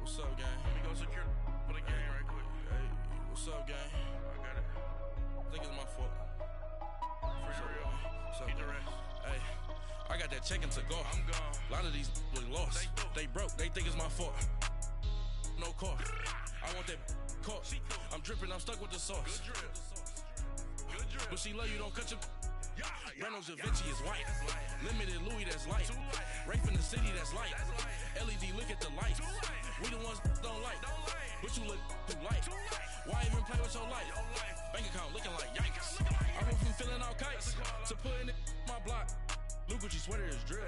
What's up, gang? Let me go secure for the game right quick. Hey, what's up, gang? I got it. I think it's my fault. For real. What's up, Keep the gang? rest. Hey, I got that check and to go. I'm gone. A lot of these look lost. They broke. They think it's my fault. No cost. I want that caught. I'm dripping. I'm stuck with the sauce. Good drip. Good drip. But she love you. Don't cut your. Yeah, Reynolds Da Vinci is white. Limited Louis, that's light. Rape in the city, that's light. LED, look at the lights. We the ones don't like. But you look too light. Why even play with your life? Bank account looking like yikes. I went from filling out kites to putting it in my block. Blue Gucci sweater is drill.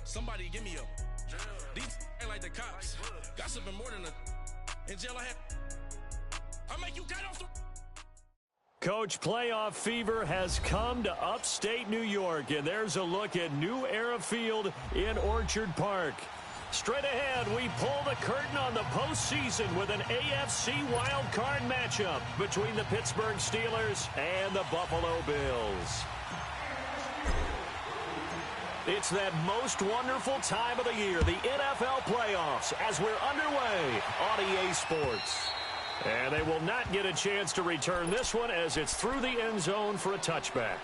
Somebody give me a. These ain't like the cops. Gossiping more than a. In jail I had. I make you get off the. Coach, playoff fever has come to upstate New York, and there's a look at New Era Field in Orchard Park. Straight ahead, we pull the curtain on the postseason with an AFC wildcard matchup between the Pittsburgh Steelers and the Buffalo Bills. It's that most wonderful time of the year, the NFL playoffs, as we're underway on EA Sports. And they will not get a chance to return this one as it's through the end zone for a touchback.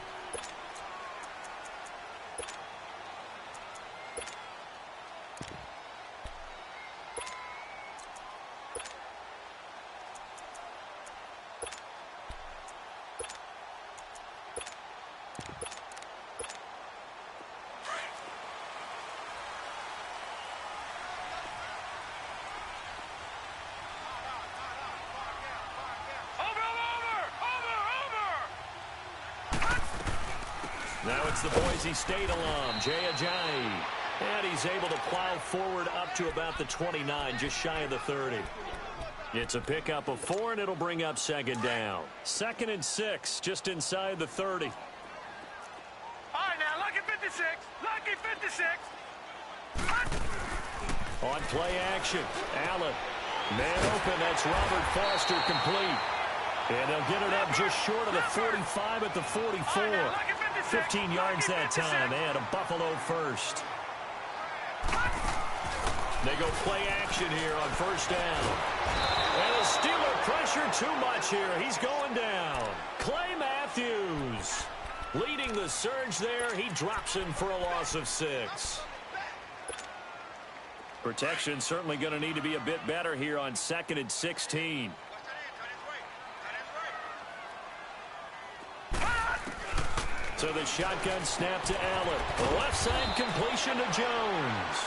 Now it's the Boise State alum, Jay Ajayi. And he's able to plow forward up to about the 29, just shy of the 30. It's a pickup of 4, and it'll bring up second down. 2nd and 6, just inside the 30. All right, now, lucky 56. Lucky 56. On play action, Allen. Man open, that's Robert Foster complete. And they'll get it up just short of the 45 at the 44. 15 yards that time, and a Buffalo first. They go play action here on first down. And the Steeler pressure too much here. He's going down. Clay Matthews leading the surge there. He drops him for a loss of 6. Protection certainly going to need to be a bit better here on 2nd and 16. So the shotgun snap to Allen. The left side completion to Jones.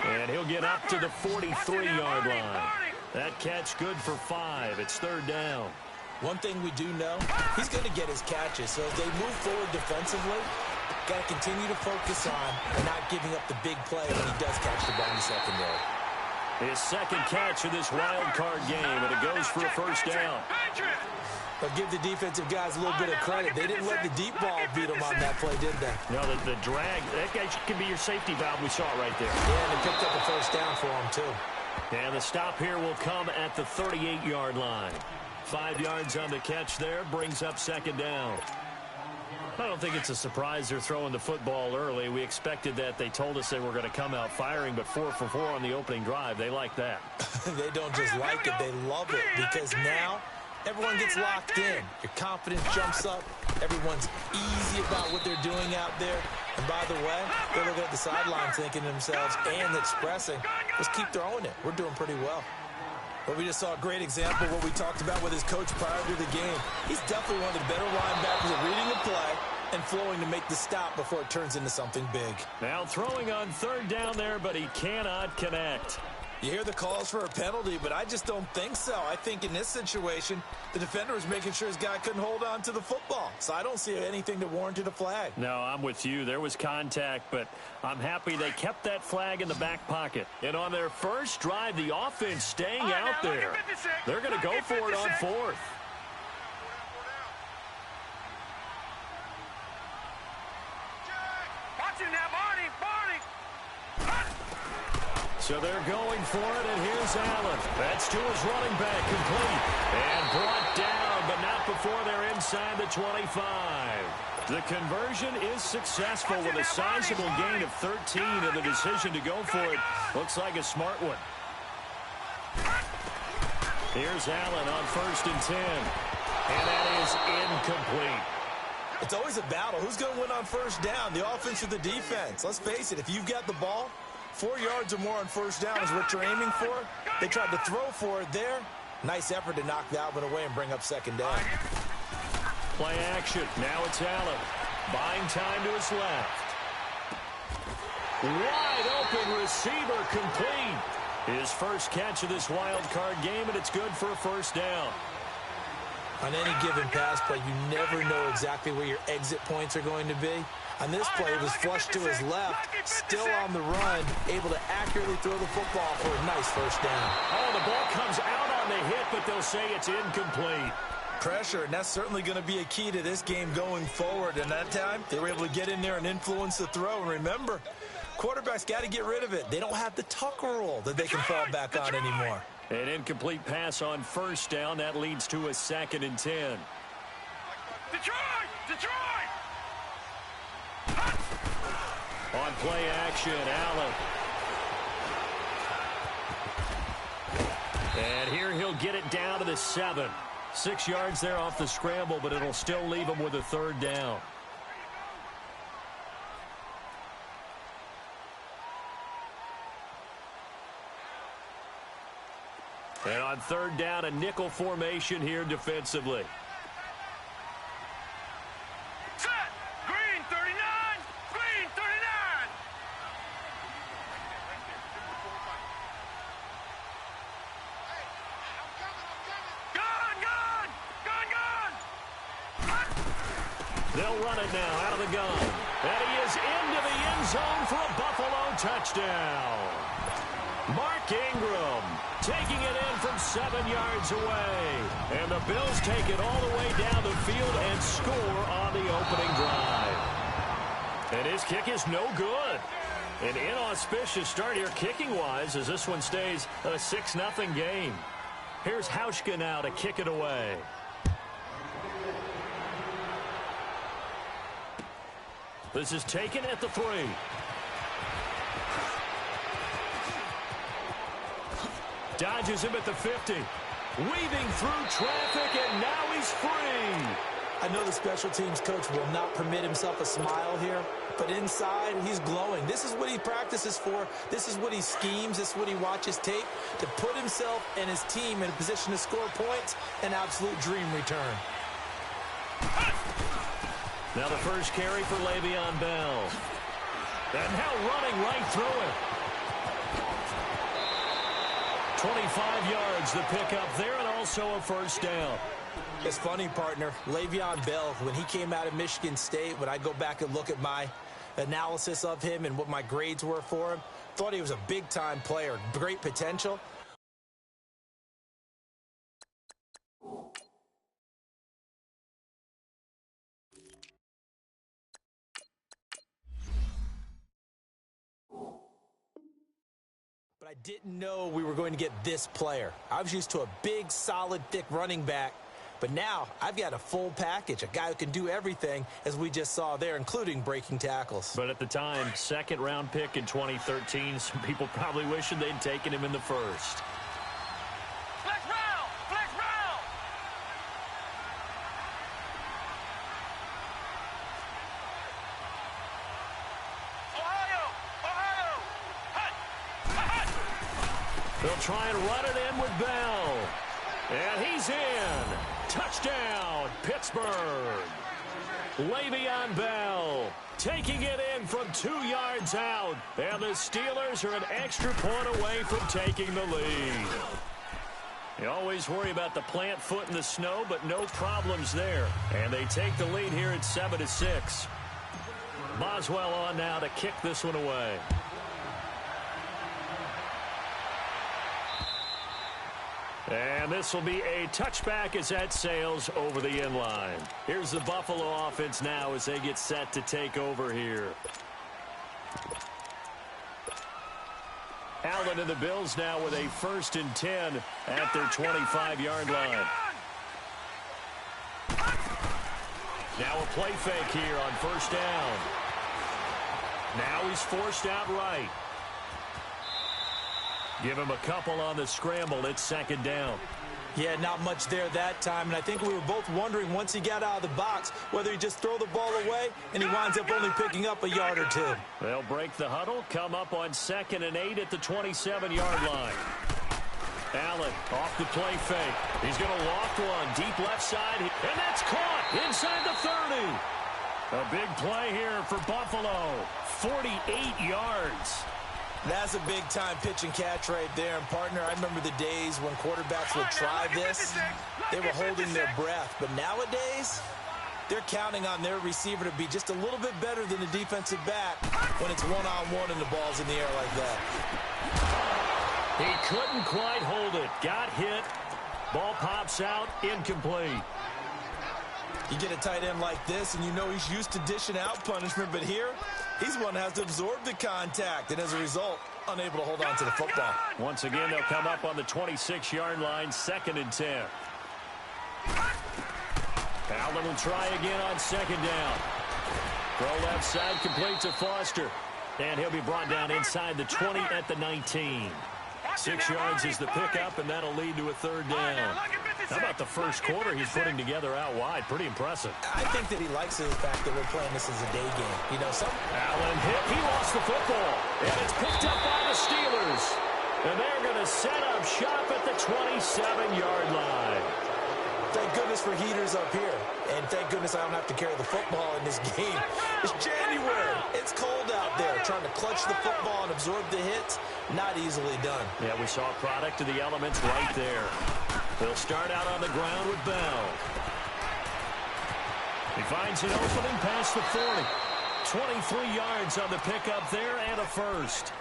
And he'll get up to the 43-yard line. That catch good for 5. It's 3rd down. One thing we do know, he's going to get his catches. So as they move forward defensively, got to continue to focus on not giving up the big play when he does catch the ball in the secondary. His second catch of this wild card game, and it goes for a first down. But give the defensive guys a little bit of credit. They didn't let the deep ball beat them on that play, did they? No, the drag, that guy can be your safety valve. We saw it right there. Yeah, and they picked up a first down for him, too. And the stop here will come at the 38-yard line. 5 yards on the catch there, brings up second down. I don't think it's a surprise they're throwing the football early. We expected that. They told us they were going to come out firing, but 4 for 4 on the opening drive. They like that. They don't just like it, they love it, because now everyone gets locked in. Your confidence jumps up. Everyone's easy about what they're doing out there. And by the way, they're looking at the sideline thinking to themselves and expressing, let's keep throwing it. We're doing pretty well. But we just saw a great example of what we talked about with his coach prior to the game. He's definitely one of the better linebackers at reading the play and flowing to make the stop before it turns into something big. Now throwing on 3rd down there, but he cannot connect. You hear the calls for a penalty, but I just don't think so. I think in this situation, the defender was making sure his guy couldn't hold on to the football. So I don't see anything that warranted a flag. No, I'm with you. There was contact, but I'm happy they kept that flag in the back pocket. And on their first drive, the offense staying out there. They're going to go for it on 4th. So they're going for it, and here's Allen. That's to his running back, complete. And brought down, but not before they're inside the 25. The conversion is successful with a sizable gain of 13, and the decision to go for it looks like a smart one. Here's Allen on 1st and 10. And that is incomplete. It's always a battle. Who's going to win on 1st down, the offense or the defense? Let's face it, if you've got the ball, 4 yards or more on 1st down is what you're aiming for. They tried to throw for it there. Nice effort to knock that one away and bring up 2nd down. Play action. Now it's Allen. Buying time to his left. Wide open receiver complete. His first catch of this wild card game, and it's good for a 1st down. On any given pass play, you never know exactly where your exit points are going to be. On this play, it was flushed to his left, still on the run, able to accurately throw the football for a nice 1st down. Oh, the ball comes out on the hit, but they'll say it's incomplete. Pressure, and that's certainly going to be a key to this game going forward. And that time, they were able to get in there and influence the throw. And remember, quarterbacks got to get rid of it. They don't have the tuck rule that they can fall back on anymore. An incomplete pass on 1st down. That leads to a 2nd and 10. Detroit! On play action, Allen. And here he'll get it down to the 7. 6 yards there off the scramble, but it'll still leave him with a 3rd down. And on 3rd down, a nickel formation here defensively. Set! Green 39! Green 39! Gun! They'll run it now out of the gun. And he is into the end zone for a Buffalo touchdown. Mark Ingram taking it in from 7 yards away. And the Bills take it all the way down the field and score on the opening drive. And his kick is no good. An inauspicious start here kicking-wise as this one stays a 6-0 game. Here's Hauschka now to kick it away. This is taken at the 3. Dodges him at the 50. Weaving through traffic, and now he's free. I know the special teams coach will not permit himself a smile here, but inside, he's glowing. This is what he practices for. This is what he schemes. This is what he watches tape to put himself and his team in a position to score points. An absolute dream return. Now the first carry for Le'Veon Bell. And now running right through it. 25 yards the pickup there, and also a 1st down. It's funny, partner. Le'Veon Bell, when he came out of Michigan State, when I go back and look at my analysis of him and what my grades were for him, thought he was a big-time player, great potential. But I didn't know we were going to get this player. I was used to a big, solid, thick running back. But now I've got a full package, a guy who can do everything, as we just saw there, including breaking tackles. But at the time, 2nd-round pick in 2013, some people probably wishing they'd taken him in the 1st. Flex round! Flex round! Ohio! Hut! They'll try and run it in with Bell. And he's in. Touchdown, Pittsburgh. Le'Veon Bell taking it in from 2 yards out. And the Steelers are an extra point away from taking the lead. You always worry about the plant foot in the snow, but no problems there. And they take the lead here at 7-6. Boswell on now to kick this one away. And this will be a touchback as that sails over the end line. Here's the Buffalo offense now as they get set to take over here. Allen and the Bills now with a 1st and 10 at their 25-yard line. Now a play fake here on 1st down. Now he's forced out right. Give him a couple on the scramble. It's 2nd down. Yeah, not much there that time, and I think we were both wondering once he got out of the box whether he'd just throw the ball away, and he winds up only picking up a yard or two. They'll break the huddle, come up on 2nd and 8 at the 27-yard line. Allen off the play fake. He's going to loft one deep left side, and that's caught inside the 30. A big play here for Buffalo, 48 yards. That's a big-time pitch and catch right there. And, partner, I remember the days when quarterbacks would try this. They were holding their breath. But nowadays, they're counting on their receiver to be just a little bit better than the defensive back when it's one-on-one and the ball's in the air like that. He couldn't quite hold it. Got hit. Ball pops out. Incomplete. You get a tight end like this, and you know he's used to dishing out punishment, but here, he's one that has to absorb the contact, and as a result, unable to hold on to the football. Once again, they'll come up on the 26-yard line, 2nd and 10. Allen will try again on 2nd down. Throw left side, complete to Foster. And he'll be brought down inside the 20 at the 19. 6 yards is the pickup, and that'll lead to a 3rd down. How about the first quarter he's putting together out wide? Pretty impressive. I think that he likes the fact that we're playing this as a day game. You know, Allen hit. He lost the football. And it's picked up by the Steelers. And they're going to set up shop at the 27-yard line. Thank goodness for heaters up here. And thank goodness I don't have to carry the football in this game. It's January. It's cold out there. Trying to clutch the football and absorb the hits, not easily done. Yeah, we saw a product of the elements right there. They'll start out on the ground with Bell. He finds an opening past the 40. 23 yards on the pickup there and a first.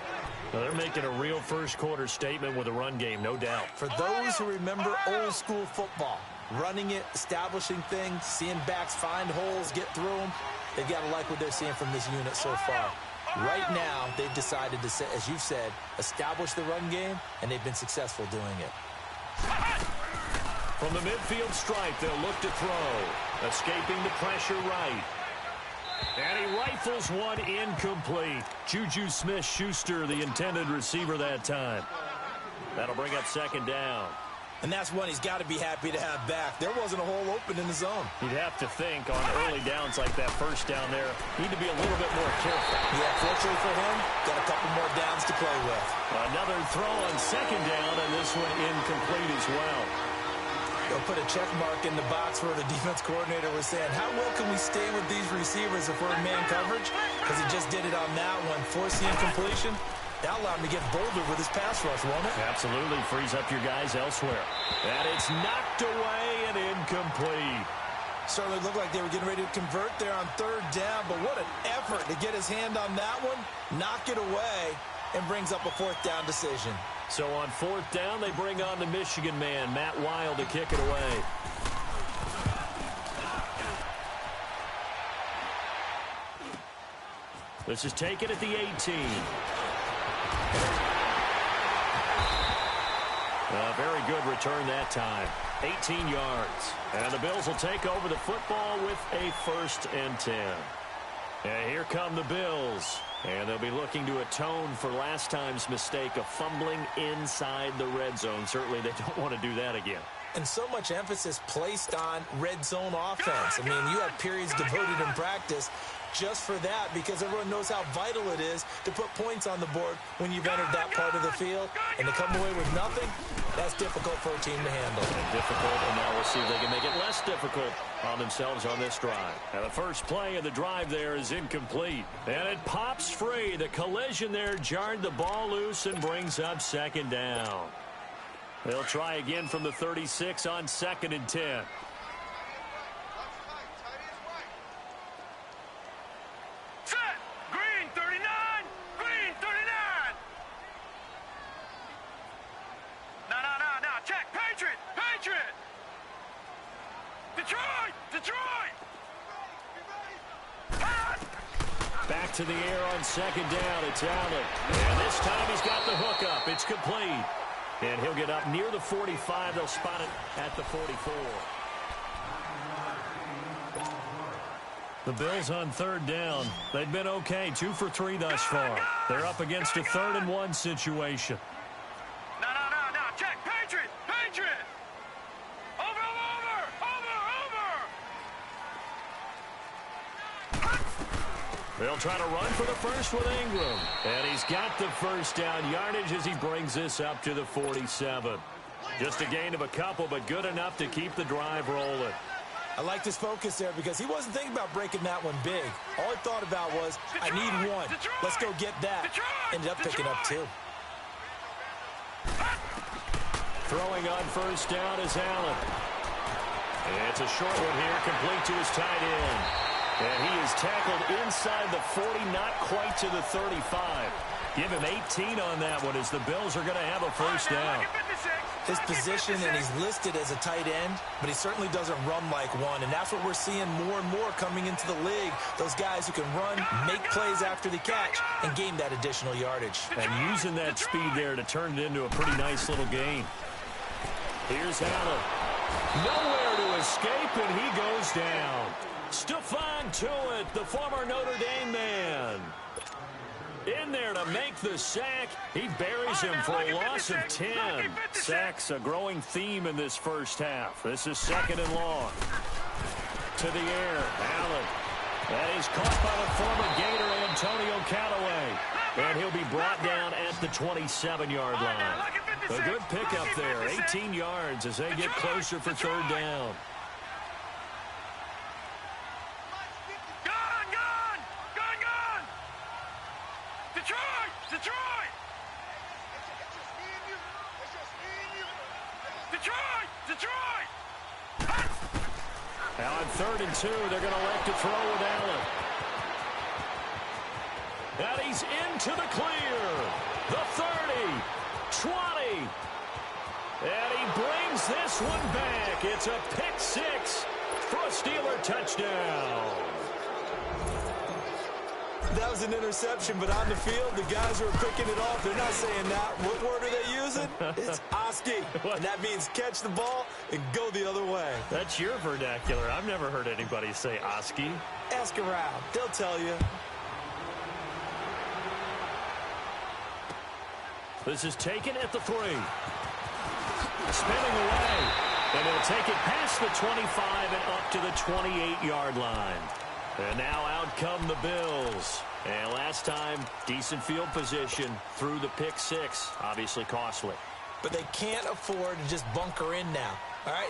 Well, they're making a real first-quarter statement with a run game, no doubt. For those who remember old-school football, running it, establishing things, seeing backs find holes, get through them, they've got to like what they're seeing from this unit so far. Right now, they've decided to, as you've said, establish the run game, and they've been successful doing it. From the midfield stripe, they'll look to throw. Escaping the pressure right. And he rifles one incomplete. Juju Smith-Schuster, the intended receiver that time. That'll bring up 2nd down. And that's one he's got to be happy to have back. There wasn't a hole open in the zone. You'd have to think on early downs like that first down there, need to be a little bit more careful. Yeah, fortunately for him, got a couple more downs to play with. Another throw on 2nd down, and this one incomplete as well. They'll put a check mark in the box where the defense coordinator was saying, how well can we stay with these receivers if we're in man coverage? Because he just did it on that one, forcing incompletion. That'll allow him to get bolder with his pass rush, won't it? Absolutely. Frees up your guys elsewhere. And it's knocked away and incomplete. Certainly looked like they were getting ready to convert there on 3rd down, but what an effort to get his hand on that one, knock it away, and brings up a 4th down decision. So on 4th down, they bring on the Michigan man, Matt Wild, to kick it away. This is taken at the 18. A very good return that time. 18 yards. And the Bills will take over the football with a 1st and 10. And here come the Bills. And they'll be looking to atone for last time's mistake of fumbling inside the red zone. Certainly they don't want to do that again. And so much emphasis placed on red zone offense. I mean, you have periods devoted in practice just for that because everyone knows how vital it is to put points on the board when you've entered that part of the field. And to come away with nothing, that's difficult for a team to handle. And difficult, and now we'll see if they can make it less difficult on themselves on this drive. And the first play of the drive there is incomplete. And it pops free. The collision there jarred the ball loose and brings up 2nd down. They'll try again from the 36 on 2nd and 10. Back to the air on 2nd down. It's Allen. And this time he's got the hook up. It's complete. And he'll get up near the 45. They'll spot it at the 44. The Bills on 3rd down. They've been okay. 2 for 3 thus far. They're up against a 3rd and 1 situation. No. Check. Patriot. They'll try to run for the first with Ingram. And he's got the first down yardage as he brings this up to the 47. Just a gain of a couple, but good enough to keep the drive rolling. I liked his focus there because he wasn't thinking about breaking that one big. All he thought about was, I need one. Let's go get that. Ended up picking up two. Throwing on first down is Allen. It's a short one here, complete to his tight end. And he is tackled inside the 40, not quite to the 35. Give him 18 on that one as the Bills are going to have a first down. His position, and he's listed as a tight end, but he certainly doesn't run like one, and that's what we're seeing more and more coming into the league. Those guys who can run, make plays after the catch, and gain that additional yardage. And using that speed there to turn it into a pretty nice little gain. Here's Allen. Nowhere to escape, and he goes down. Stephon Tuitt, the former Notre Dame man. In there to make the sack. He buries him for a loss of 10. Sacks a growing theme in this first half. This is second and long. To the air, Allen. That is caught by the former Gator, Antonio Callaway. And he'll be brought down at the 27-yard line. A good pickup there, 18 yards as they get closer for third down. Now on 3rd and 2, they're going to elect to throw with Allen. And he's into the clear. The 30, 20. And he brings this one back. It's a pick six for a Steeler touchdown. That was an interception, but on the field, the guys who are picking it off, they're not saying that. What word are they using? It's Oski. And that means catch the ball and go the other way. That's your vernacular. I've never heard anybody say Oski. Ask around. They'll tell you. This is taken at the 3. Spinning away. And he'll take it past the 25 and up to the 28-yard line. And now out come the Bills. And last time, decent field position through the pick six. Obviously costly. But they can't afford to just bunker in now. All right,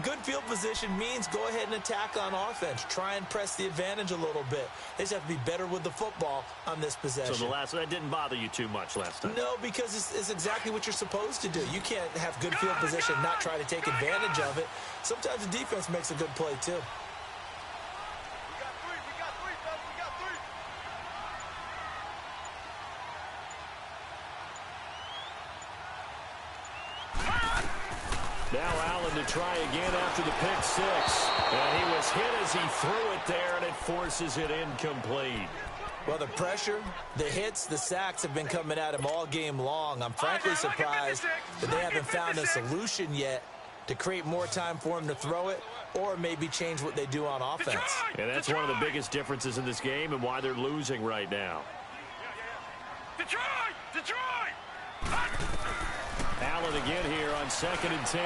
good field position means go ahead and attack on offense. Try and press the advantage a little bit. They just have to be better with the football on this possession. So that didn't bother you too much last time? No, because it's exactly what you're supposed to do. You can't have good field position and not try to take advantage of it. Sometimes the defense makes a good play, too. Now Allen to try again after the pick six. And he was hit as he threw it there, and it forces it incomplete. Well, the pressure, the hits, the sacks have been coming at him all game long. I'm frankly surprised that they haven't found a solution yet to create more time for him to throw it or maybe change what they do on offense. And that's one of the biggest differences in this game and why they're losing right now. Allen again here on 2nd and 10.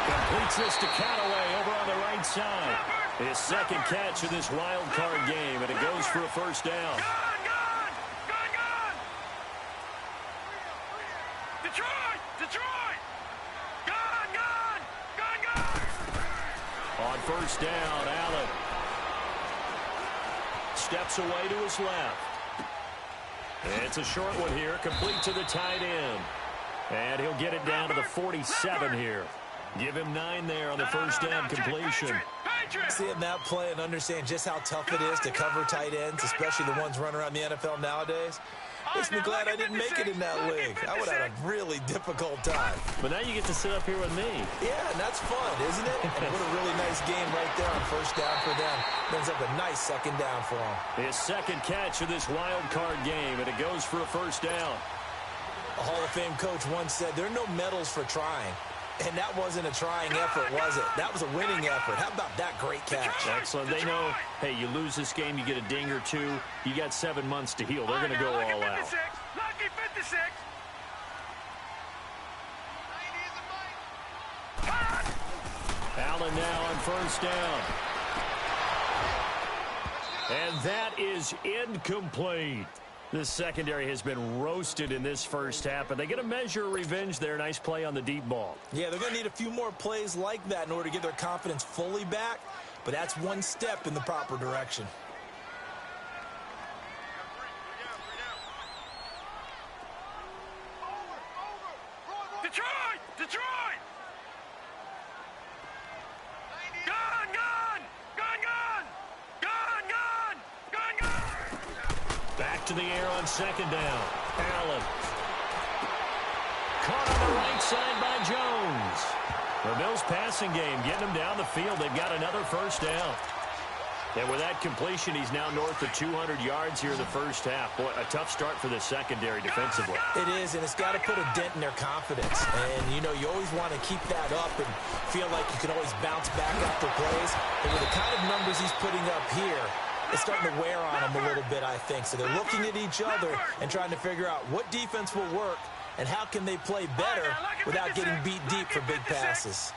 Completes this to Callaway over on the right side. His second catch of this wild card game, and it goes for a first down. On first down, Allen steps away to his left. It's a short one here, complete to the tight end. And he'll get it down to the 47 here. Give him 9 there on the first down completion. Seeing that play and understand just how tough it is to cover tight ends, especially the ones running around the NFL nowadays, makes me glad I didn't make it in that league. I would have had a really difficult time. But now you get to sit up here with me. Yeah, and that's fun, isn't it? And what a really nice game right there on first down for them. Ends up a nice second down for them. His second catch of this wild card game, and it goes for a first down. A Hall of Fame coach once said, there are no medals for trying. And that wasn't a trying effort, was it? That was a winning effort. How about that great catch? Excellent. They know, hey, you lose this game, you get a ding or two. You got 7 months to heal. They're going to go all out. Lucky 56. Allen now on first down. And that is incomplete. This secondary has been roasted in this first half, but they get a measure of revenge there. Nice play on the deep ball. Yeah, they're going to need a few more plays like that in order to get their confidence fully back, but that's one step in the proper direction. Detroit! Detroit! Gun! Gun! Gun! Gun! Gun! Gun! Gun! Gun! Back to the air on second down. Allen. Caught on the right side by Jones. The Bills passing game getting them down the field. They've got another first down. And with that completion, he's now north of 200 yards here in the first half. Boy, a tough start for the secondary defensively. It is, and it's got to put a dent in their confidence. And, you know, you always want to keep that up and feel like you can always bounce back after plays. But with the kind of numbers he's putting up here, it's starting to wear on them a little bit, I think. So they're looking at each other and trying to figure out what defense will work and how can they play better without getting beat deep for big passes.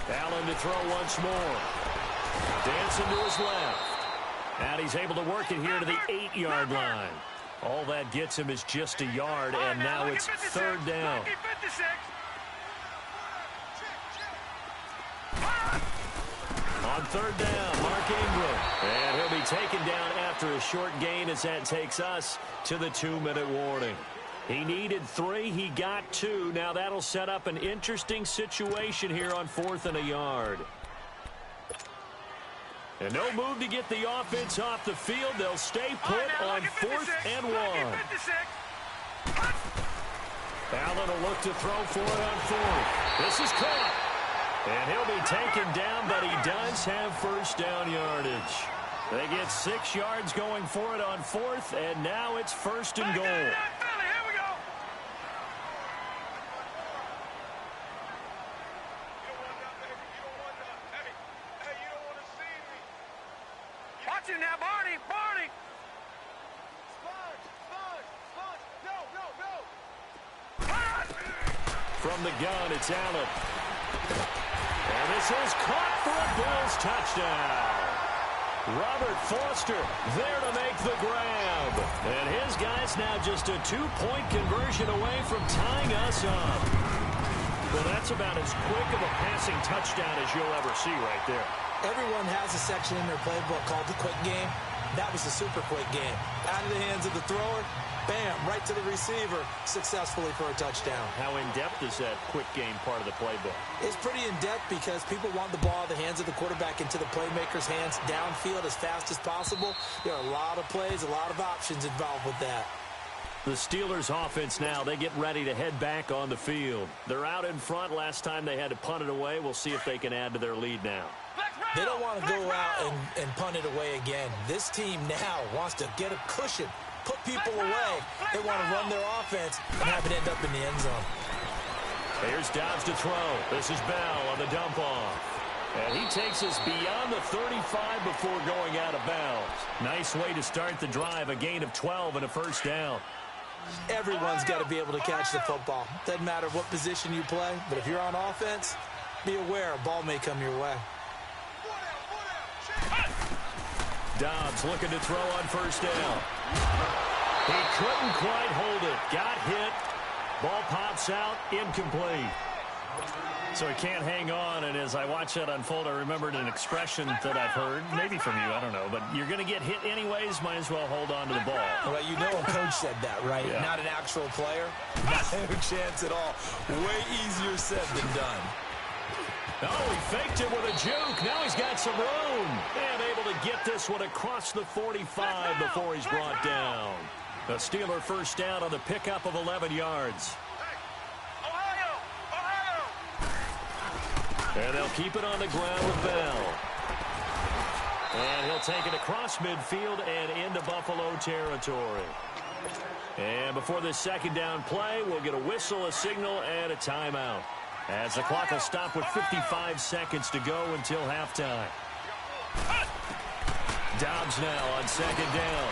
Allen to throw once more. Dancing to his left. And he's able to work it here to the 8-yard line. All that gets him is just a yard, and now it's third down. On third down, Mark Ingram. And he'll be taken down after a short gain as that takes us to the 2-minute warning. He needed 3. He got 2. Now that'll set up an interesting situation here on 4th and a yard. And no move to get the offense off the field. They'll stay put on 4th and 1. Allen will look to throw for it on 4th. This is caught. And he'll be taken down, but he does have first down yardage. They get 6 yards going for it on 4th, and now it's 1st and goal. Watch him now, Barney! Barney! From the gun, it's Allen. And this is caught for a Bills touchdown. Robert Foster there to make the grab. And his guy's now just a 2-point conversion away from tying us up. Well, that's about as quick of a passing touchdown as you'll ever see right there. Everyone has a section in their playbook called the quick game. That was a super quick game. Out of the hands of the thrower, bam, right to the receiver, successfully for a touchdown. How in-depth is that quick game part of the playbook? It's pretty in-depth because people want the ball out of the hands of the quarterback into the playmaker's hands downfield as fast as possible. There are a lot of plays, a lot of options involved with that. The Steelers offense now, they get ready to head back on the field. They're out in front. Last time they had to punt it away. We'll see if they can add to their lead now. They don't want to go out and punt it away again. This team now wants to get a cushion, put people away. They want to run their offense and have it end up in the end zone. Here's Dobbs to throw. This is Bell on the dump off. And he takes us beyond the 35 before going out of bounds. Nice way to start the drive, a gain of 12 and a first down. Everyone's got to be able to catch the football. Doesn't matter what position you play, but if you're on offense, be aware a ball may come your way. Dobbs looking to throw on first down. He couldn't quite hold it. Got hit. Ball pops out. Incomplete. So he can't hang on, and as I watch that unfold, I remembered an expression that I've heard, maybe from you, I don't know, but you're going to get hit anyways, might as well hold on to the ball. Well, you know a coach said that, right? Yeah. Not an actual player. Not a chance at all. Way easier said than done. Oh, he faked it with a juke. Now he's got some room. And able to get this one across the 45 before he's brought down. The Steeler first down on the pickup of 11 yards. And they'll keep it on the ground with Bell. And he'll take it across midfield and into Buffalo territory. And before this second down play, we'll get a whistle, a signal, and a timeout. As the clock will stop with 55 seconds to go until halftime. Dobbs now on second down.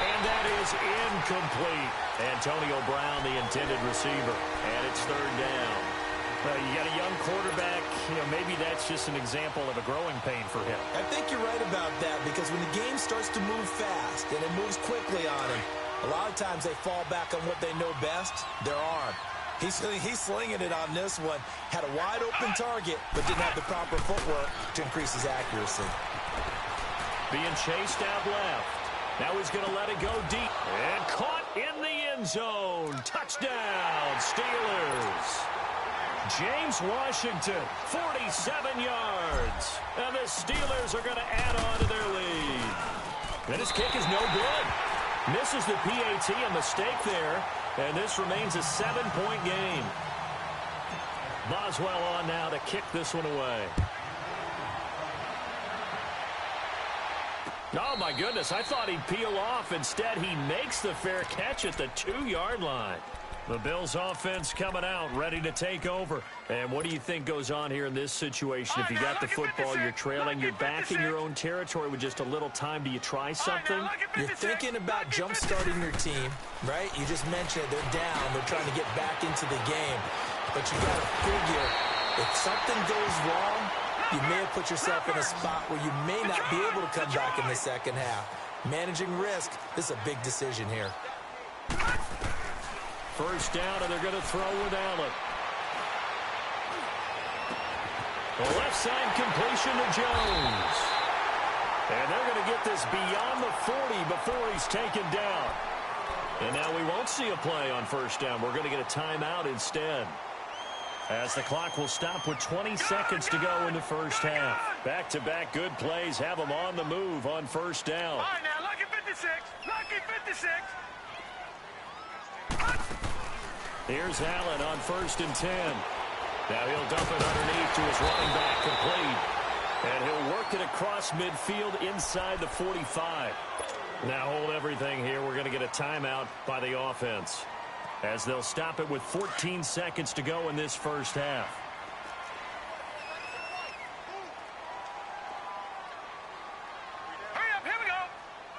And that is incomplete. Antonio Brown, the intended receiver. And it's third down. You got a young quarterback. Maybe that's just an example of a growing pain for him. I think you're right about that because when the game starts to move fast and it moves quickly on him, a lot of times they fall back on what they know best, their arm. He's slinging it on this one. Had a wide-open target, but didn't have the proper footwork to increase his accuracy. Being chased out left. Now he's going to let it go deep. And caught in the end zone. Touchdown, Steelers. James Washington, 47 yards. And the Steelers are going to add on to their lead. And his kick is no good. Misses the PAT, a mistake there. And this remains a 7-point game. Boswell on now to kick this one away. Oh, my goodness. I thought he'd peel off. Instead, he makes the fair catch at the 2-yard line. The Bills offense coming out, ready to take over. And what do you think goes on here in this situation? If you got the football, you're trailing, you're back in your own territory with just a little time. Do you try something? You're thinking about jump-starting your team, right? You just mentioned they're down. They're trying to get back into the game. But you got to figure, if something goes wrong, you may have put yourself in a spot where you may not be able to come back in the second half. Managing risk, this is a big decision here. First down, and they're going to throw with Allen. The left side completion to Jones. And they're going to get this beyond the 40 before he's taken down. And now we won't see a play on first down. We're going to get a timeout instead, as the clock will stop with 20 seconds to go in the first half. Back-to-back good plays have them on the move on first down. All right, now, lucky 56. Lucky 56. Here's Allen on 1st and 10. Now he'll dump it underneath to his running back, complete. And he'll work it across midfield inside the 45. Now hold everything here. We're going to get a timeout by the offense, as they'll stop it with 14 seconds to go in this first half. Hurry up, here we go.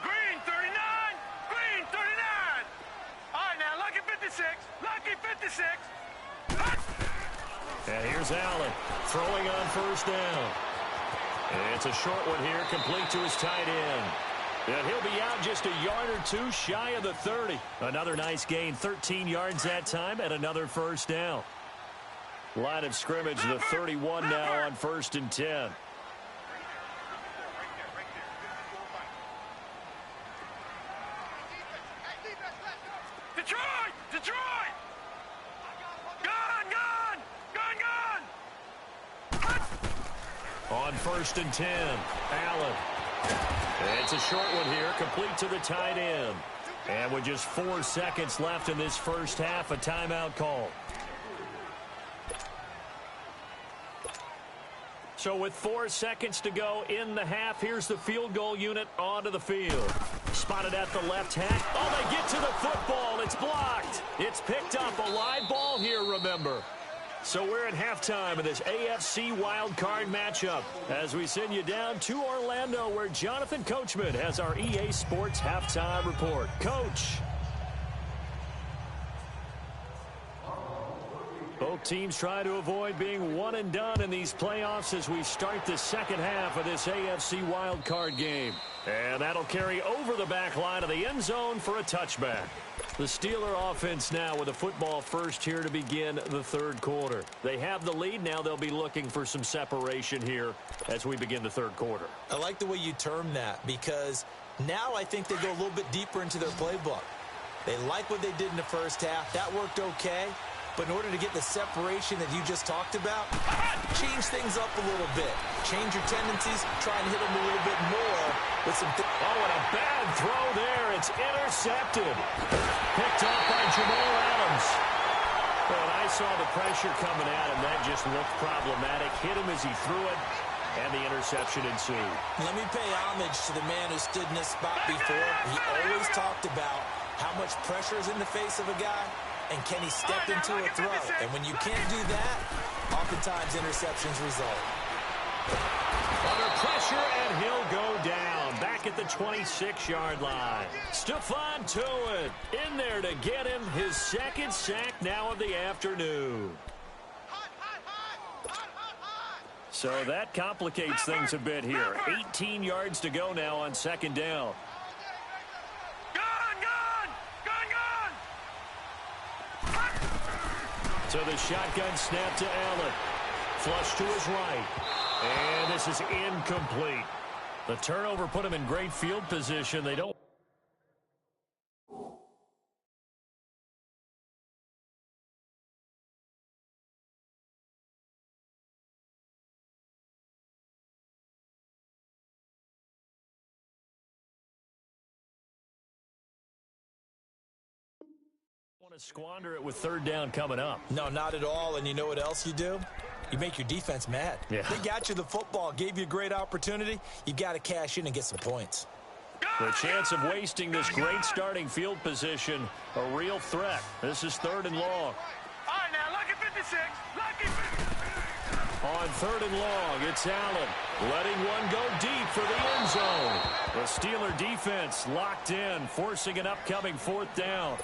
Green 39, green 39. All right, now, lucky 56, lucky 56. And here's Allen throwing on first down. And it's a short one here, complete to his tight end. And he'll be out just a yard or two shy of the 30. Another nice gain, 13 yards that time, and another first down. Line of scrimmage, the 31 now on 1st and 10. Detroit! Detroit! Gone! Gone! Gone! Gone! On 1st and 10, Allen. It's a short one here, complete to the tight end. And with just 4 seconds left in this first half, a timeout call. So with 4 seconds to go in the half, here's the field goal unit onto the field. Spotted at the left hack. Oh, they get to the football. It's blocked. It's picked up. A live ball here, remember. So we're at halftime of this AFC wildcard matchup as we send you down to Orlando, where Jonathan Coachman has our EA Sports halftime report. Coach. Both teams try to avoid being one and done in these playoffs as we start the second half of this AFC wildcard game. And that'll carry over the back line of the end zone for a touchback. The Steeler offense now with a football first here to begin the third quarter. They have the lead. Now they'll be looking for some separation here as we begin the third quarter. I like the way you term that, because now I think they go a little bit deeper into their playbook. They like what they did in the first half. That worked okay. But in order to get the separation that you just talked about, change things up a little bit. Change your tendencies, try and hit them a little bit more with some... Oh, and a bad throw there. It's intercepted. Picked up by Jamal Adams. And I saw the pressure coming at him. That just looked problematic. Hit him as he threw it, and the interception ensued. Let me pay homage to the man who stood in this spot before. He always talked about how much pressure is in the face of a guy, and can he step into a throw? And when you can't do that, oftentimes interceptions result. Under pressure, and he'll go down. Back at the 26-yard line. Stephon Tuitt in there to get him his second sack now of the afternoon. So that complicates things a bit here. 18 yards to go now on second down. So the shotgun snap to Allen. Flush to his right. And this is incomplete. The turnover put him in great field position. They don't. Want to squander it with third down coming up. No, not at all. And you know what else you do? You make your defense mad. Yeah. They got you the football, gave you a great opportunity. You got to cash in and get some points. The chance of wasting this great starting field position, a real threat. This is third and long. All right, now, lucky 56. Lucky 56. On third and long, it's Allen letting one go deep for the end zone. The Steeler defense locked in, forcing an upcoming fourth down.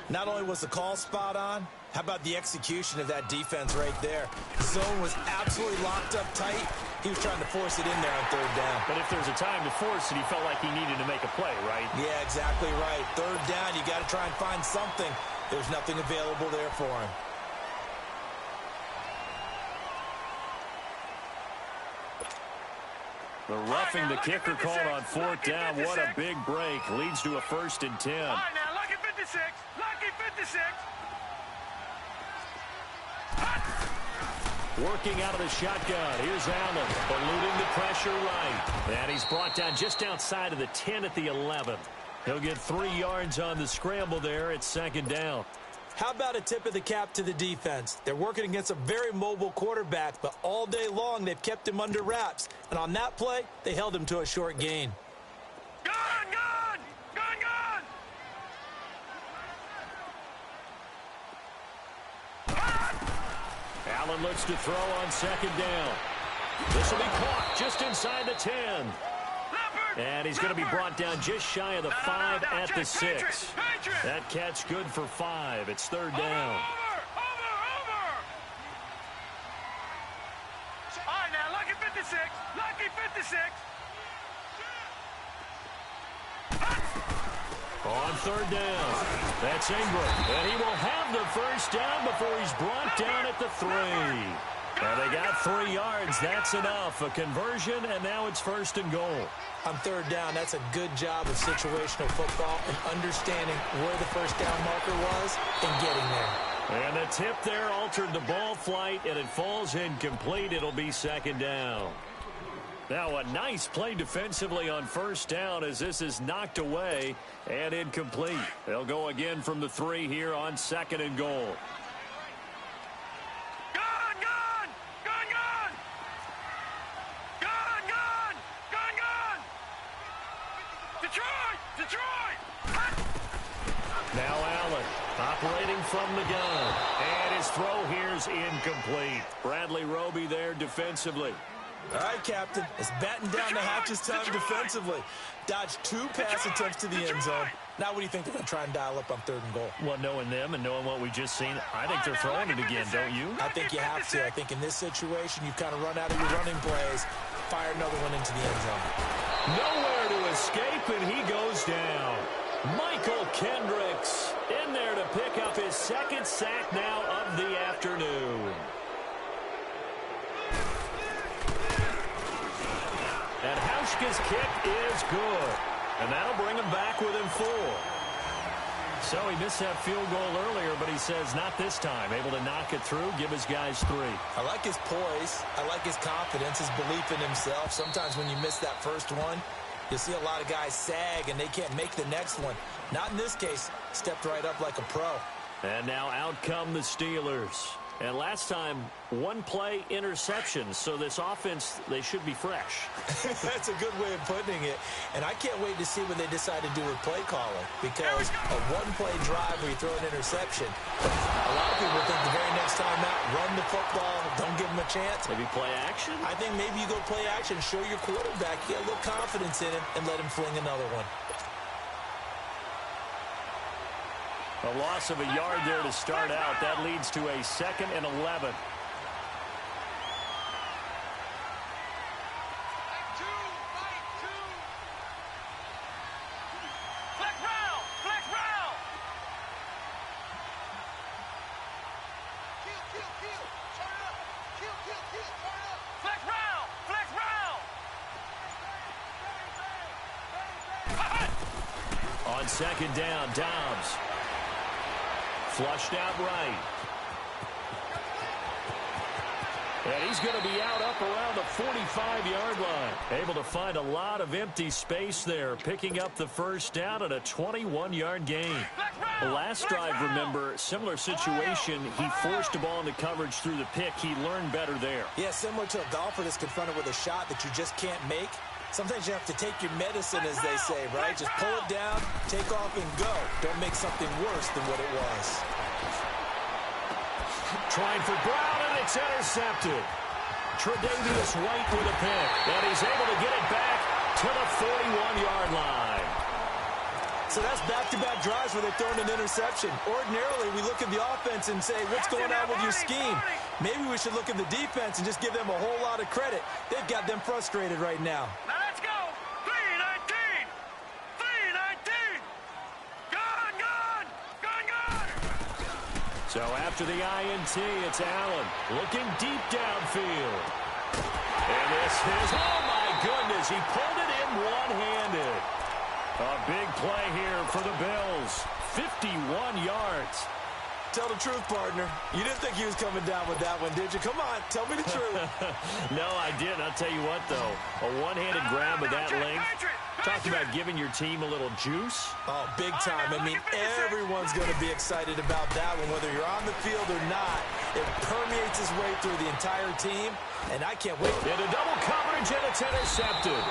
Not only was the call spot on, how about the execution of that defense right there? The zone was absolutely locked up tight. He was trying to force it in there on third down. But if there's a time to force it, he felt like he needed to make a play, right? Yeah, exactly right. Third down, you got to try and find something. There's nothing available there for him. The roughing the kicker called on fourth down. What a big break. Leads to a 1st and 10. All right, now, lucky 56. Lucky 56. Working out of the shotgun. Here's Allen, eluding the pressure right. And he's brought down just outside of the 10 at the 11. He'll get 3 yards on the scramble there. It's second down. How about a tip of the cap to the defense? They're working against a very mobile quarterback, but all day long they've kept him under wraps. And on that play, they held him to a short gain. Gun! Allen looks to throw on second down. This will be caught just inside the 10. And he's going to be brought down just shy of the 5 at the 6. That catch good for 5. It's third down. Over! All right, now, lucky 56. Lucky 56. On third down, that's Ingram, and he will have the first down before he's brought down at the 3. And they got 3 yards. That's enough. A conversion, and now it's 1st and goal. On third down, that's a good job of situational football and understanding where the first down marker was and getting there. And the tip there altered the ball flight, and it falls incomplete. It'll be second down. Now a nice play defensively on first down as this is knocked away and incomplete. They'll go again from the 3 here on second and goal. Detroit! Now Allen operating from the gun. And his throw here's incomplete. Bradley Roby there defensively. All right, Captain. It's batting down the hatches time defensively. Dodged 2 pass attempts to the end zone. Now what do you think they're going to try and dial up on third and goal? Well, knowing them and knowing what we just seen, I think they're throwing it again, don't you? I think you have to. I think in this situation, you've kind of run out of your running plays. Fire another one into the end zone. Nowhere to escape, and he goes down. Michael Kendricks in there to pick up his 2nd sack now of the afternoon. And Hauschka's kick is good. And that'll bring him back within 4. So he missed that field goal earlier, but he says not this time. Able to knock it through, give his guys 3. I like his poise. I like his confidence, his belief in himself. Sometimes when you miss that first one, you'll see a lot of guys sag and they can't make the next one. Not in this case. Stepped right up like a pro. And now out come the Steelers. And last time, 1-play interception. So this offense, they should be fresh. That's a good way of putting it. And I can't wait to see what they decide to do with play calling. Because a 1-play drive where you throw an interception, a lot of people think the very next time out, run the football, don't give them a chance. Maybe play action? I think maybe you go play action, show your quarterback, get a little confidence in him, and let him fling another one. A loss of a yard there to start out. That leads to a 2nd and 11. On second down, Dobbs. Flushed out right. And he's going to be out up around the 45-yard line. Able to find a lot of empty space there, picking up the first down at a 21-yard gain. Last drive, remember, similar situation. He forced the ball into coverage through the pick. He learned better there. Yeah, similar to a golfer that's confronted with a shot that you just can't make. Sometimes you have to take your medicine, as they say, right? Just pull it down, take off, and go. Don't make something worse than what it was. Trying for Brown, and it's intercepted. Tre'Davious White with a pick, and he's able to get it back to the 41-yard line. So that's back-to-back drives where they're throwing an interception. Ordinarily, we look at the offense and say, what's going on with your scheme? Maybe we should look at the defense and just give them a whole lot of credit. They've got them frustrated right now. Now let's go. 319. 319. Gone, gone. Gone, gone. So after the INT, it's Allen looking deep downfield. And this is, oh my goodness, he pulled it in one-handed. A big play here for the Bills. 51 yards. Tell the truth, partner. You didn't think he was coming down with that one, did you? Come on, tell me the truth. No, I didn't. I'll tell you what, though. A one-handed grab with that length. Talking about giving your team a little juice. Oh, big time. I mean, everyone's going to be excited about that one, whether you're on the field or not. It permeates its way through the entire team, and I can't wait. Into double coverage, and it's intercepted.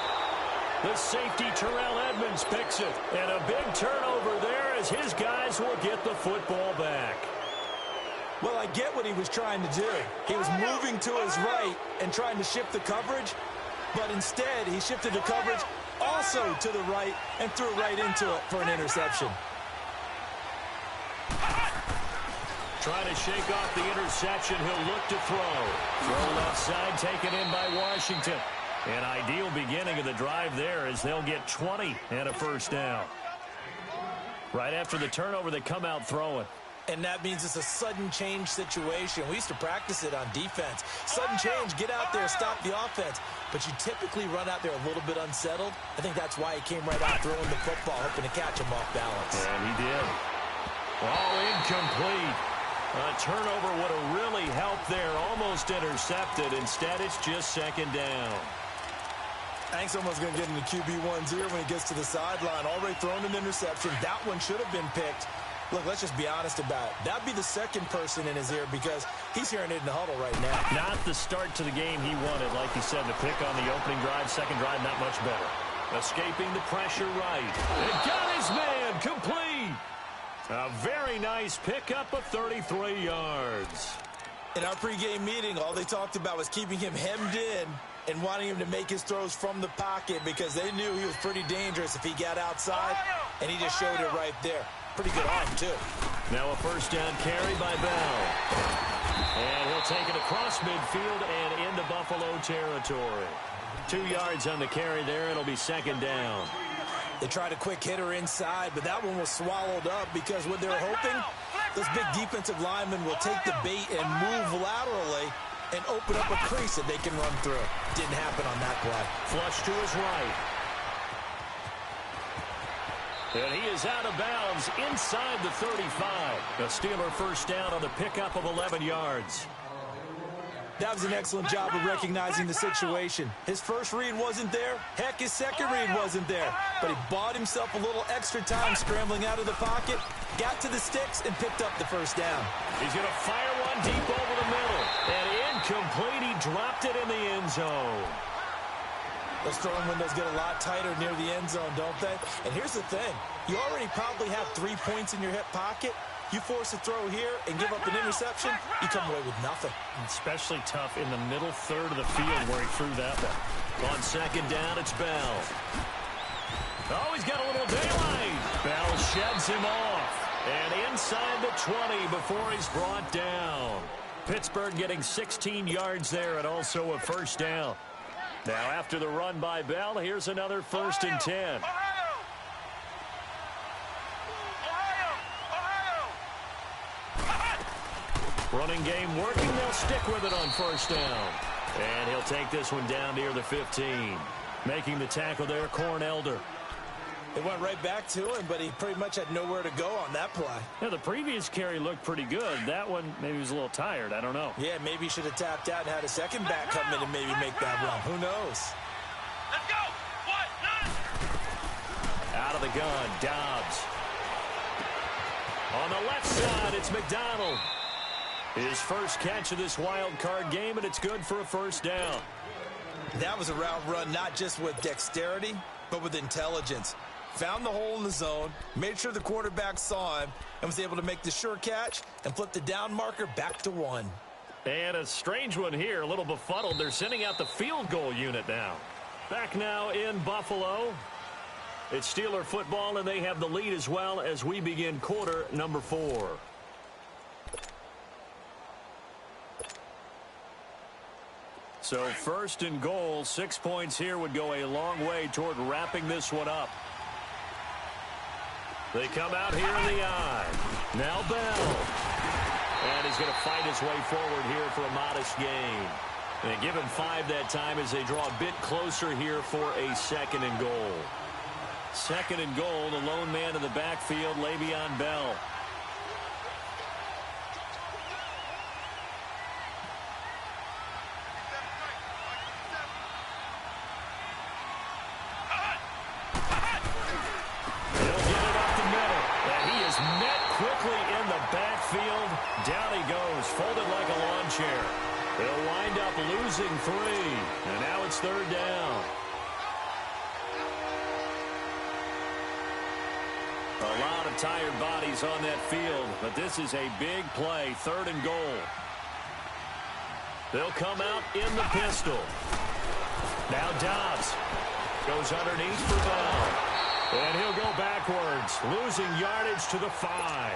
The safety, Terrell Edmonds, picks it. And a big turnover there as his guys will get the football back. Well, I get what he was trying to do. He was moving to his right and trying to shift the coverage, but instead he shifted the coverage also to the right and threw right into it for an interception. Trying to shake off the interception. He'll look to throw. Throw left side, taken in by Washington. An ideal beginning of the drive there as they'll get 20 and a first down. Right after the turnover, they come out throwing. And that means it's a sudden change situation. We used to practice it on defense. Sudden change, get out there, stop the offense. But you typically run out there a little bit unsettled. I think that's why he came right out throwing the football, hoping to catch him off balance. And he did. All incomplete. A turnover would have really helped there. Almost intercepted. Instead, it's just second down. I think someone's going to get in the QB1's ear when he gets to the sideline. Already thrown an interception. That one should have been picked. Look, let's just be honest about it. That'd be the second person in his ear because he's hearing it in the huddle right now. Not the start to the game he wanted. Like you said, the pick on the opening drive, second drive, not much better. Escaping the pressure right. And got his man complete. A very nice pickup of 33 yards. In our pregame meeting, all they talked about was keeping him hemmed in and wanting him to make his throws from the pocket because they knew he was pretty dangerous if he got outside, and he just showed it right there. Pretty good arm, too. Now a first down carry by Bell. And he'll take it across midfield and into Buffalo territory. 2 yards on the carry there. It'll be second down. They tried a quick hitter inside, but that one was swallowed up because what they're hoping, those big defensive linemen will take the bait and move laterally and open up a crease that they can run through. Didn't happen on that play. Flush to his right. And he is out of bounds inside the 35. A Steeler first down on the pickup of 11 yards. That was an excellent job of recognizing the situation. His first read wasn't there. Heck, his second read wasn't there. But he bought himself a little extra time scrambling out of the pocket, got to the sticks, and picked up the first down. He's going to fire one deep over the middle. And incomplete. He dropped it in the end zone. Those throwing windows get a lot tighter near the end zone, don't they? And here's the thing. You already probably have 3 points in your hip pocket. You force a throw here and give up an interception, you come away with nothing. Especially tough in the middle third of the field where he threw that one. On second down, it's Bell. Oh, he's got a little daylight. Bell sheds him off. And inside the 20 before he's brought down. Pittsburgh getting 16 yards there and also a first down. Now after the run by Bell, here's another 1st and 10. Running game working. They'll stick with it on first down. And he'll take this one down near the 15. Making the tackle there, Corn Elder. It went right back to him, but he pretty much had nowhere to go on that play. Yeah, the previous carry looked pretty good. That one, maybe he was a little tired. I don't know. Yeah, maybe he should have tapped out and had a second back come in and maybe make that run. Who knows? Let's go. What? Out of the gun, Dobbs. On the left side, it's McDonald. His first catch of this wild card game, and it's good for a first down. That was a route run not just with dexterity, but with intelligence. Found the hole in the zone, made sure the quarterback saw him, and was able to make the sure catch and flip the down marker back to 1. And a strange one here, a little befuddled. They're sending out the field goal unit now. Back now in Buffalo. It's Steeler football, and they have the lead as well as we begin quarter number 4. So first and goal, 6 points here would go a long way toward wrapping this one up. They come out here in the eye. Now Bell. And he's going to fight his way forward here for a modest gain. They give him 5 that time as they draw a bit closer here for a second and goal. Second and goal, the lone man in the backfield, Le'Veon Bell. Down he goes, folded like a lawn chair. They'll wind up losing 3, and now it's third down. A lot of tired bodies on that field, but this is a big play, third and goal. They'll come out in the pistol. Now Dobbs goes underneath for Bell, and he'll go backwards, losing yardage to the 5.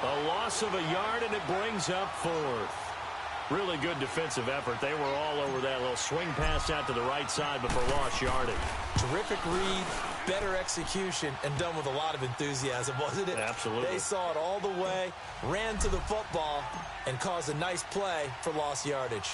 A loss of a yard, and it brings up 4th. Really good defensive effort. They were all over that little swing pass out to the right side, but for lost yardage. Terrific read, better execution, and done with a lot of enthusiasm, wasn't it? Absolutely. They saw it all the way, ran to the football, and caused a nice play for lost yardage.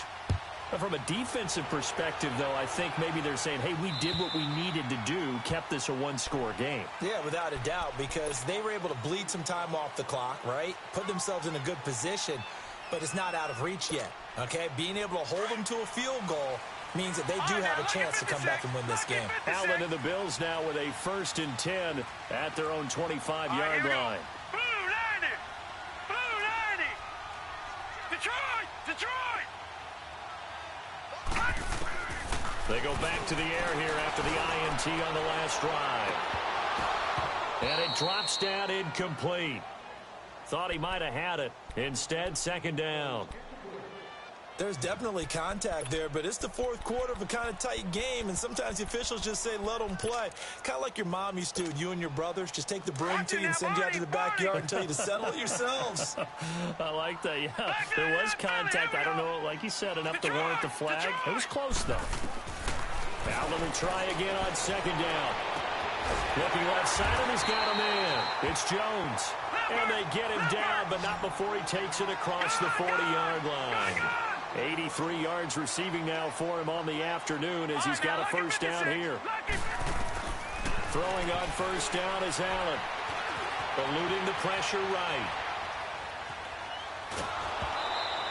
From a defensive perspective, though, I think maybe they're saying, hey, we did what we needed to do, kept this a one-score game. Yeah, without a doubt, because they were able to bleed some time off the clock, right? Put themselves in a good position, but it's not out of reach yet, okay? Being able to hold them to a field goal means that they do have a chance to come back and win this game. Allen and the Bills now with a 1st and 10 at their own 25-yard line. Blue 90! Blue 90! Detroit! Detroit! They go back to the air here after the INT on the last drive. And it drops down incomplete. Thought he might have had it. Instead, second down. There's definitely contact there, but it's the 4th quarter of a kind of tight game, and sometimes the officials just say, let them play. Kind of like your mom used to, you and your brothers, just take the broom to you and send you out to the backyard and tell you to settle it yourselves. I like that, yeah. There was contact. I don't know, like you said, enough to warrant the flag. It was close, though. Allen will try again on second down. Looking left side, and he's got a man. It's Jones. And they get him down, but not before he takes it across the 40-yard line. 83 yards receiving now for him on the afternoon as he's got a first down here. Throwing on first down is Allen. Eluding the pressure right.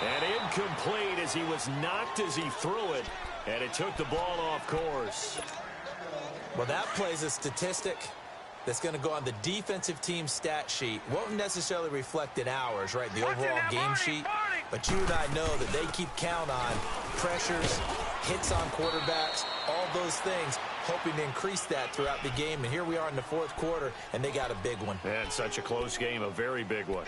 And incomplete as he was knocked as he threw it. And it took the ball off course. Well, that plays a statistic that's going to go on the defensive team stat sheet. Won't necessarily reflect in ours, right, the overall game sheet. But you and I know that they keep count on pressures, hits on quarterbacks, all those things, hoping to increase that throughout the game. And here we are in the 4th quarter, and they got a big one. And such a close game, a very big one.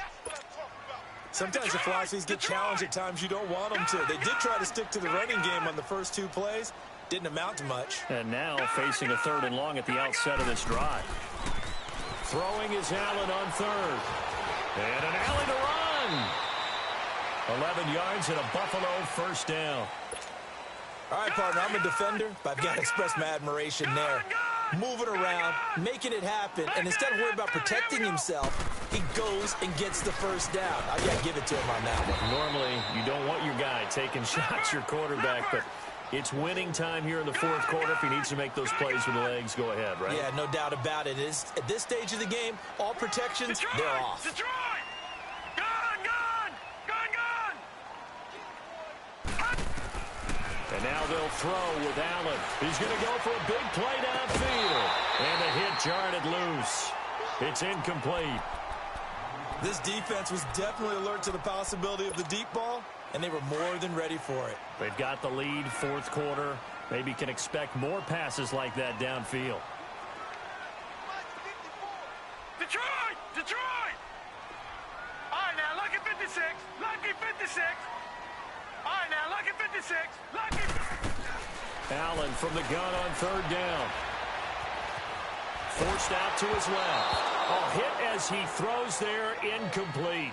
Sometimes the philosophies get challenged at times you don't want them to. They did try to stick to the running game on the first 2 plays. Didn't amount to much. And now facing a 3rd and long at the outset of this drive. Throwing is Allen on 3rd. And an alley to run. 11 yards and a Buffalo first down. All right, partner, I'm a defender, but I've got to express my admiration there. Moving around, making it happen, and instead of worrying about protecting himself, he goes and gets the first down. I got to give it to him on that one. Normally, you don't want your guy taking shots, your quarterback, but It's winning time here in the fourth quarter. If he needs to make those plays with the legs, go ahead, right? Yeah, no doubt about it. At this stage of the game, all protections, they're off. Detroit! And now they'll throw with Allen. He's going to go for a big play downfield. And the hit jarred loose. It's incomplete. This defense was definitely alert to the possibility of the deep ball, and they were more than ready for it. They've got the lead, fourth quarter. Maybe can expect more passes like that downfield. Detroit! Detroit! All right, now, lucky 56. Lucky 56. All right, now, lucky 56. Lucky. Allen from the gun on third down. Forced out to his left. A hit as he throws there, incomplete.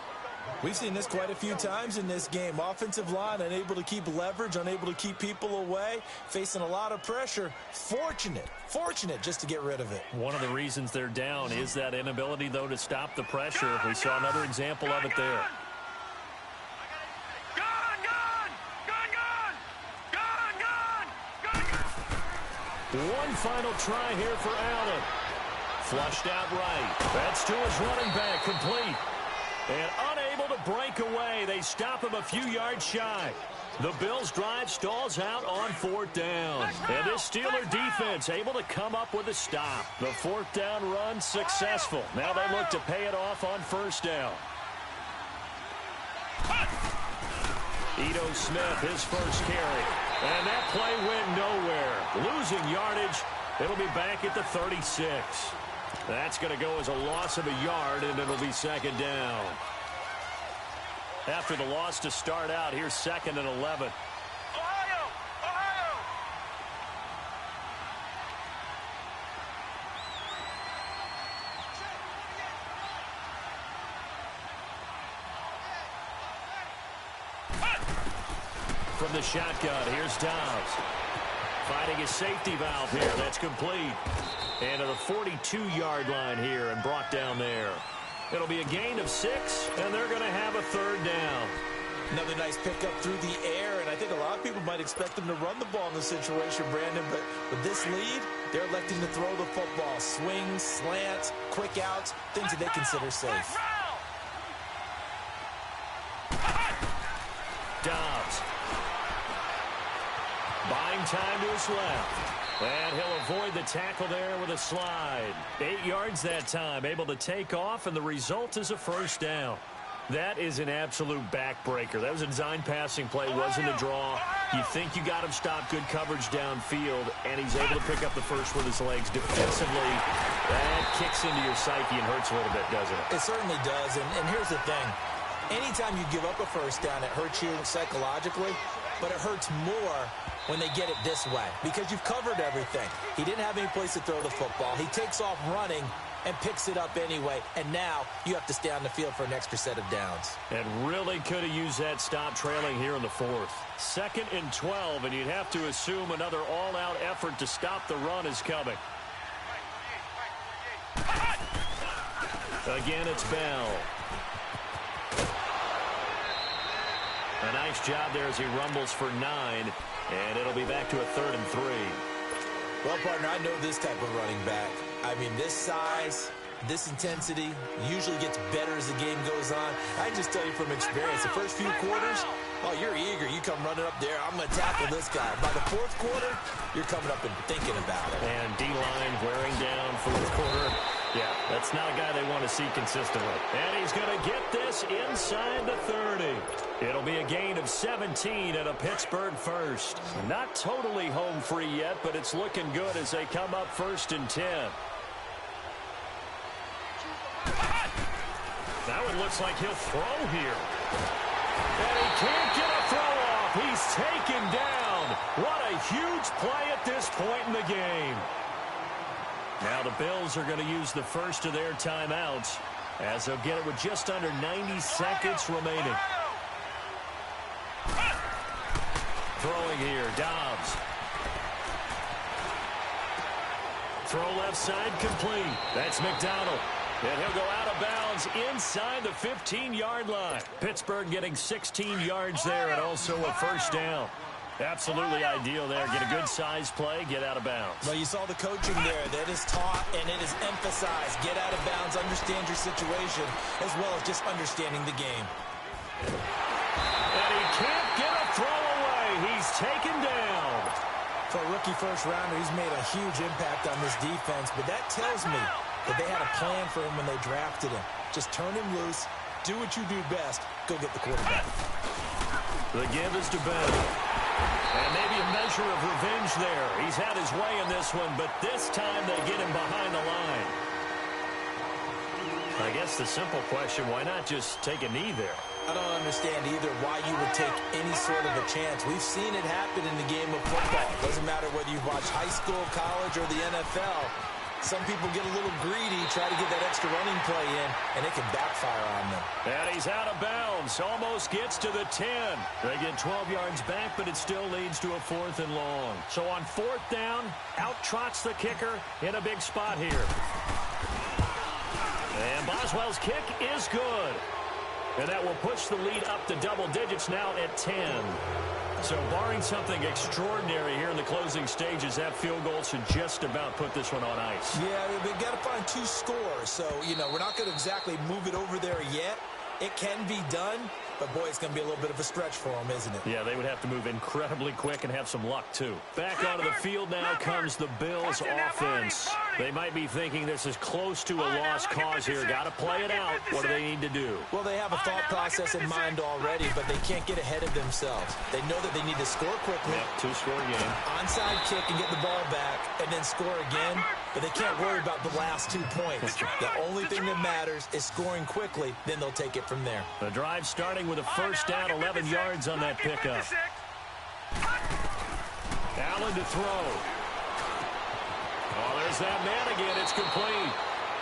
We've seen this quite a few times in this game. Offensive line unable to keep leverage, unable to keep people away, facing a lot of pressure. Fortunate just to get rid of it. One of the reasons they're down is that inability, though, to stop the pressure. We saw another example of it there. One final try here for Allen. Flushed out right. That's to his running back, complete. And unable to break away. They stop him a few yards shy. The Bills' drive stalls out on fourth down. And this Steeler defense able to come up with a stop. The fourth down run successful. Now they look to pay it off on first down. Ito Smith, his first carry. And that play went nowhere. Losing yardage. It'll be back at the 36. That's going to go as a loss of a yard, and it'll be second down. After the loss to start out, here's second and 11. Ohio! From the shotgun, here's Dobbs. Finding his safety valve here. That's complete. And to the 42-yard line here and brought down there. It'll be a gain of 6, and they're going to have a third down. Another nice pickup through the air, and I think a lot of people might expect them to run the ball in this situation, Brandon, but with this lead, they're electing to throw the football. Swings, slants, quick outs, things that they consider safe. Dobbs. Buying time to his left. And he'll avoid the tackle there with a slide. 8 yards that time, able to take off, and the result is a first down. That is an absolute backbreaker. That was a design passing play, wasn't a draw. You think you got him stopped, good coverage downfield, and he's able to pick up the first with his legs. Defensively, that kicks into your psyche and hurts a little bit, doesn't it? It certainly does, and here's the thing. Anytime you give up a first down, it hurts you psychologically, but it hurts more when they get it this way because you've covered everything. He didn't have any place to throw the football. He takes off running and picks it up anyway, and now you have to stay on the field for an extra set of downs. And really could have used that stop trailing here in the fourth. 2nd and 12, and you'd have to assume another all-out effort to stop the run is coming. Again, it's Bell. A nice job there as he rumbles for 9, and it'll be back to a 3rd and 3. Well, partner, I know this type of running back. I mean, this size, this intensity usually gets better as the game goes on. I just tell you from experience, the first few quarters, oh, you're eager. You come running up there, I'm going to tackle this guy. By the fourth quarter, you're coming up and thinking about it. And D-line wearing down fourth quarter. Yeah, that's not a guy they want to see consistently. And he's going to get this inside the 30. It'll be a gain of 17 and a Pittsburgh first. Not totally home free yet, but it's looking good as they come up 1st and 10. That one looks like he'll throw here. And he can't get a throw off. He's taken down. What a huge play at this point in the game. Now the Bills are going to use the first of their timeouts as they'll get it with just under 90 seconds remaining. Throwing here, Dobbs. Throw left side complete. That's McDonald. And he'll go out of bounds inside the 15-yard line. Pittsburgh getting 16 yards there and also a first down. Absolutely ideal there. Get a good size play, get out of bounds. Well, you saw the coaching there. That is taught and it is emphasized. Get out of bounds, understand your situation, as well as just understanding the game. And he can't get a throw away. He's taken down. For a rookie first-rounder, he's made a huge impact on this defense, but that tells me that they had a plan for him when they drafted him. Just turn him loose, do what you do best, go get the quarterback. The give is to Ben. And maybe a measure of revenge there. He's had his way in this one, but this time they get him behind the line. I guess the simple question, why not just take a knee there? I don't understand either why you would take any sort of a chance. We've seen it happen in the game of football. Doesn't matter whether you've watched high school, college, or the NFL. Some people get a little greedy, try to get that extra running play in, and it can backfire on them. And he's out of bounds. Almost gets to the 10. They get 12 yards back, but it still leads to a 4th and long. So on 4th down, out trots the kicker in a big spot here. And Boswell's kick is good. And that will push the lead up to double digits now at 10. So barring something extraordinary here in the closing stages, that field goal should just about put this one on ice. Yeah, they've got to find 2 scores. So, we're not going to exactly move it over there yet. It can be done, but, boy, it's going to be a little bit of a stretch for them, isn't it? Yeah, they would have to move incredibly quick and have some luck, too. Back onto the field now comes the Bills' offense. They might be thinking this is close to a lost cause here. Got to play it out. What do they need to do? Well, they have a thought process in mind already, but they can't get ahead of themselves. They know that they need to score quickly. Yep, 2-score game. Onside kick and get the ball back, and then score again. But they can't worry about the last 2 points. The only thing that matters is scoring quickly. Then they'll take it from there. The drive starting with a first down, 11 yards on that pickup. Allen to throw. Oh, there's that man again. It's complete.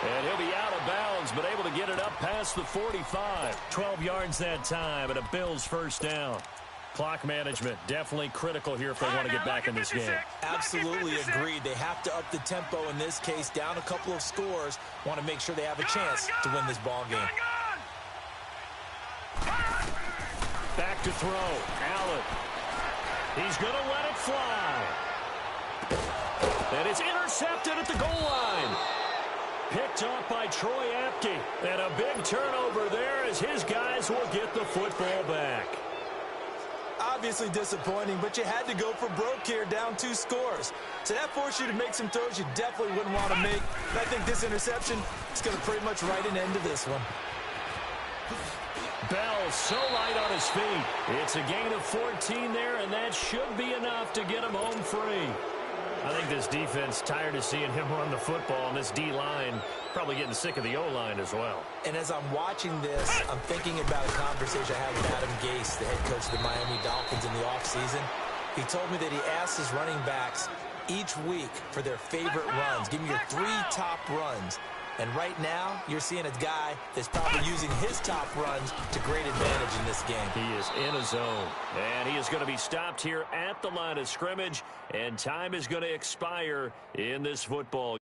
And he'll be out of bounds, but able to get it up past the 45. 12 yards that time, and a Bills first down. Clock management definitely critical here if they want to get back in this game. Absolutely agreed. They have to up the tempo in this case, down a couple of scores. Want to make sure they have a chance to win this ball game. Back to throw. Allen. He's going to let it fly. And it's intercepted at the goal line. Picked off by Troy Apke. And a big turnover there as his guys will get the football back. Obviously disappointing, but you had to go for broke here, down 2 scores. So that forced you to make some throws you definitely wouldn't want to make. And I think this interception is going to pretty much write an end to this one. Bell so light on his feet. It's a gain of 14 there, and that should be enough to get him home free. I think this defense tired of seeing him run the football, and this D-line probably getting sick of the O-line as well. And as I'm watching this, I'm thinking about a conversation I had with Adam Gase, the head coach of the Miami Dolphins in the offseason. He told me that he asked his running backs each week for their favorite runs. Give me your 3 top runs. And right now, you're seeing a guy that's probably using his top runs to great advantage in this game. He is in a zone. And he is going to be stopped here at the line of scrimmage. And time is going to expire in this football game.